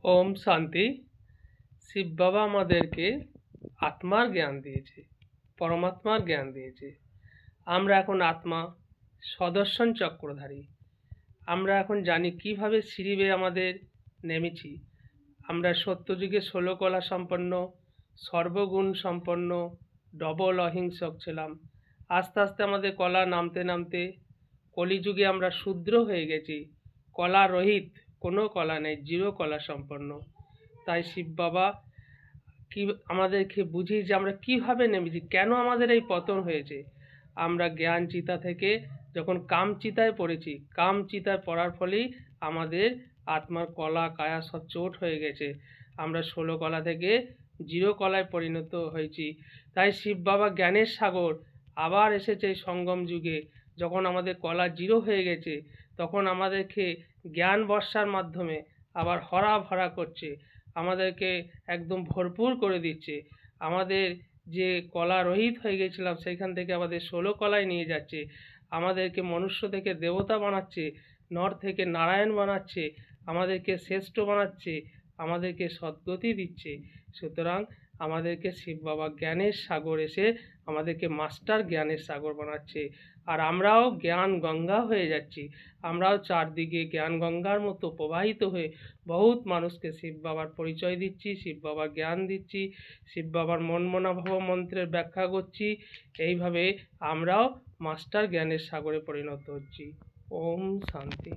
ওম শান্তি। শিব বাবা আমাদেরকে আত্মার জ্ঞান দিয়েছে, পরমাত্মার জ্ঞান দিয়েছে। আমরা এখন আত্মা, সদর্শন চক্রধারী। আমরা এখন জানি কিভাবে সিঁড়ি বেয়ে আমাদের নেমেছি। আমরা সত্যযুগে 16 কলা সম্পন্ন, সর্বগুণ সম্পন্ন, ডবল অহিংসক ছিলাম। আস্তে আস্তে আমাদের কলা নামতে নামতে কলিযুগে আমরা শূদ্র হয়ে গেছি। কলা রহিত, কোনো কলা নেই, জিরো কলা সম্পন্ন। তাই শিব বাবা কি আমাদেরকে বুঝিয়ে যে আমরা কিভাবে নেমেছি, কেন আমাদের এই পতন হয়েছে। আমরা জ্ঞান চিতা থেকে যখন কাম চিতায় পড়েছি, কাম চিতায় পড়ার ফলেই আমাদের আত্মার কলা কায়া সব চোট হয়ে গেছে। আমরা 16 কলা থেকে জিরো কলায় পরিণত হয়েছি। তাই শিব বাবা জ্ঞানের সাগর আবার এসেছে এই সঙ্গম যুগে। যখন আমাদের কলা জিরো হয়ে গেছে, তখন আমাদেরকে জ্ঞান বর্ষার মাধ্যমে আবার হরা ভরা করছে, আমাদেরকে একদম ভরপুর করে দিচ্ছে। আমাদের যে কলা রহিত হয়ে গেছিলাম, সেখান থেকে আমাদের 16 কলায় নিয়ে যাচ্ছে। আমাদেরকে মনুষ্য থেকে দেবতা বানাচ্ছে, নর থেকে নারায়ণ বানাচ্ছে, আমাদেরকে শ্রেষ্ঠ বানাচ্ছে, আমাদেরকে সদ্গতি দিচ্ছে। সুতরাং আমাদেরকে শিব বাবা জ্ঞানের সাগর এসে আমাদেরকে মাস্টার জ্ঞানের সাগর বানাচ্ছে। আর আমরাও জ্ঞান গঙ্গা হয়ে যাচ্ছি। আমরাও চারদিকে জ্ঞান গঙ্গার মতো প্রবাহিত হয়ে বহুত মানুষকে শিব বাবার পরিচয় দিচ্ছি, শিব বাবার জ্ঞান দিচ্ছি, শিব বাবার মনমনাভব মন্ত্রের ব্যাখ্যা করছি। এইভাবে আমরাও মাস্টার জ্ঞানের সাগরে পরিণত হচ্ছি। ওম শান্তি।